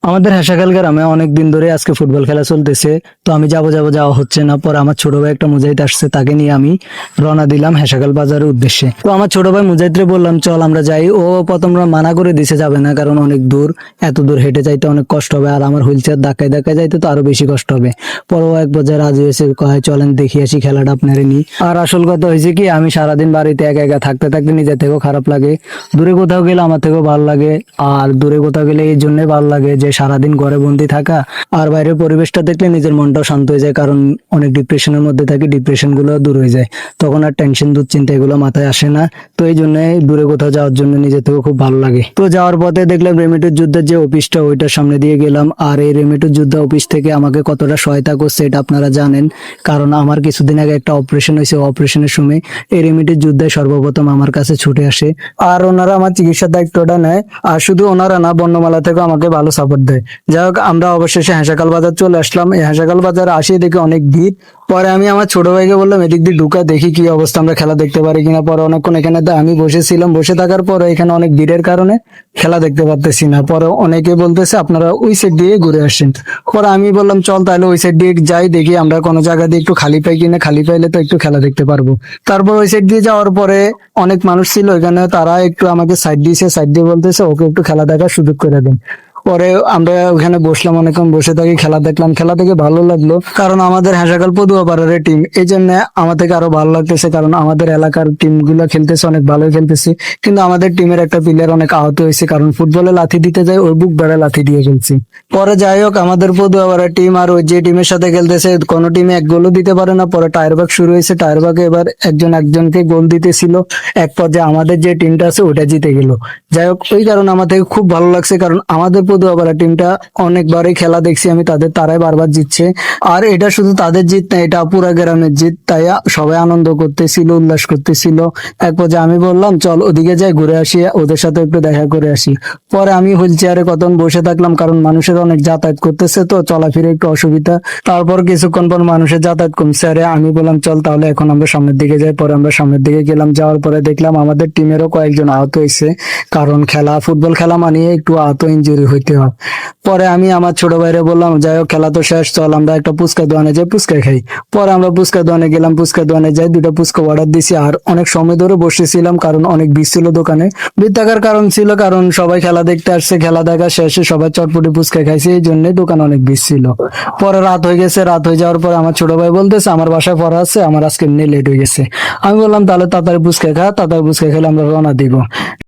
আমাদের হাসাখাল গ্রামে অনেক দিন ধরে আজকে ফুটবল খেলা চলতেছে। তো আমি যাওয়া হচ্ছে না। পরে আমার ছোট ভাই একটা মুজাহিদ আসছে, তাকে নিয়ে আমি রওনা দিলাম হাসাখাল বাজারের উদ্দেশ্যে। তো আমার ছোট ভাই মুজাহিদরে বললাম চল আমরা যাই। ও প্রথম মানা করে দিছে যাবে না, কারণ অনেক দূর, এত দূর হেঁটে যাইতে অনেক কষ্ট হবে, আর আমার হুইল চেয়ার ধাক্কায় ধাক্কায় যাইতে তো আরো বেশি কষ্ট হবে। পরে ও এক পর্যায়ে রাজি হয়েছে, কয় চলেন দেখি আসি খেলাটা আপনারে নি। আর আসল কথা হয়েছে কি, আমি সারাদিন বাড়িতে একা একা থাকতে থাকতে নিজের থেকেও খারাপ লাগে। দূরে কোথাও গেলে আমার থেকেও ভালো লাগে। আর দূরে কোথাও গেলে এই জন্যই ভালো লাগে যে সারাদিন ঘরে বন্দি থাকা আর বাইরের পরিবেশটা দেখলে নিজের মনটাও শান্ত হয়ে যায়, কারণ অনেক ডিপ্রেশনের মধ্যে থাকি, ডিপ্রেশন গুলো দূর হয়ে যায়, তখন আর টেনশন দুশ্চিন্তা এগুলো মাথায় আসে না। তো এই জন্য দূরে কোথাও যাওয়ার জন্য নিজে থেকে খুব ভালো লাগে। তো যাওয়ার পথে দেখলাম রেমিটের যুদ্ধের যে অফিসটা, ওইটার সামনে দিয়ে গেলাম। আর এই রেমিটের যুদ্ধ অফিস থেকে আমাকে কতটা সহায়তা করছে এটা আপনারা জানেন, কারণ আমার কিছুদিন আগে একটা অপারেশন হয়েছে। অপারেশনের সময় এই রেমিটের যুদ্ধে সর্বপ্রথম আমার কাছে ছুটে আসে, আর ওনারা আমার চিকিৎসার দায়িত্বটা নেয়। আর শুধু ওনারা না, বর্ণমালা থেকে আমাকে ভালো সাপোর্ট দেয়। যাই হোক, আমরা অবশেষে হাসাখাল বাজার চলে আসলাম। এই হাসাখাল বাজারে আসি দেখে অনেক ভিড়। পরে আমি আমার ছোট ভাইকে বললাম এদিক দিয়ে ঢুকা, দেখি কি অবস্থা, আমরা খেলা দেখতে পারি কিনা। পরে অনেকক্ষণ এখানে আমি বসেছিলাম, বসে থাকার পরে এখানে অনেক ভিড়ের কারণে খেলা দেখতে পারতেছি না। পরে অনেকে বলতেছে আপনারা ওই সাইড দিয়ে ঘুরে আসেন। পরে আমি বললাম চল তাহলে ওই সাইড দিয়ে যাই, দেখি আমরা কোনো জায়গা দিয়ে একটু খালি পাই কিনা, খালি পাইলে তো একটু খেলা দেখতে পারবো। তারপর ওই সাইড দিয়ে যাওয়ার পরে অনেক মানুষ ছিল এখানে, তারা একটু আমাকে সাইড দিয়েছে, সাইড দিয়ে বলতেছে ওকে একটু খেলা দেখার সুযোগ করে দিন। পরে আমরা ওখানে বসলাম, অনেকক্ষণ বসে থাকি, খেলা দেখলাম। খেলা থেকে ভালো লাগলো, কারণ আমাদের হাসাখাল পদুয়াপাড়ার টিম, এই জন্য আমার থেকে আরো ভালো লাগতেছে, কারণ আমাদের এলাকার টিম গুলো খেলতেছে, অনেক ভালোই খেলতেছে। কিন্তু আমাদের টিমের একটা প্লেয়ার অনেক আহত হয়েছে, কারণ ফুটবলে লাথি দিতে যায়, ওই বুক বেড়ে লাথি দিয়ে খেলছি। পরে যাই হোক, আমাদের পদুয়াপাড়ার টিম আর ওই যে টিমের সাথে খেলতেছে, কোন টিমে এক গোলও দিতে পারে না। পরে টায়ার বাগ শুরু হয়েছে, টায়ার বাগে এবার একজনকে গোল দিতেছিল। এক পর্যায়ে আমাদের যে টিমটা আছে ওটা জিতে গেল। যাই হোক, ওই কারণে আমার থেকে খুব ভালো লাগছে, কারণ আমাদের পদুয়াপাড়া টিমটা অনেকবারই খেলা দেখছি আমি, তারাই বারবার জিতছে। আর এটা শুধু তাদের জিত না, এটা পুরা গ্রামের জিত, তাই সবাই আনন্দ করতেছিল, উল্লাস করতেছিল। এক পর্যায়ে আমি বললাম চল ওদিকে যাই, ঘুরে আসি, ওদের সাথে একটু দেখা করে আসি। পরে আমি হুইল চেয়ারে কতক্ষণ বসে থাকলাম, কারণ মানুষের অনেক যাতায়াত করতেছে, তো চলাফেরা একটু অসুবিধা। তারপর কিছুক্ষণ পর মানুষের যাতায়াত কমছে, আরে আমি বললাম চল তাহলে এখন আমরা সামনের দিকে যাই। পরে আমরা সামনের দিকে গেলাম, যাওয়ার পরে দেখলাম আমাদের টিমেরও কয়েকজন আহত হয়েছে, কারণ ফুটবল খেলা মানিয়ে একটু আহত ইনজুরি হইতে হয়। পরে আমি আমার ছোট ভাইরে বললাম যাই হোক খেলা তো শেষ, চল আমরা একটা ফুচকা দোকানে যাই, ফুচকা খাই। পরে আমরা ফুচকা দোকানে গেলাম, ফুচকা দোকানে যাই, দুটো ফুচকা অর্ডার দিছি। আর অনেক সময় ধরে বসেছিলাম, কারণ অনেক ভিড় ছিল দোকানে। ভিড় থাকার কারণ ছিল, কারণ সবাই খেলা দেখতে আসছে, খেলা দেখা শেষে সবাই চটপটি ফুচকা খাইছে, এই জন্য দোকান অনেক ভিড় ছিল। পরে রাত হয়ে গেছে, রাত হয়ে যাওয়ার পরে আমার ছোট ভাই বলতেছে আমার বাসায় পড়া আছে, আমার আজকে এমনি লেট হয়ে গেছে। আমি বললাম তাহলে তাড়াতাড়ি ফুচকা খা, তাড়াতাড়ি ফুচকা খেলে আমরা রওনা দিব।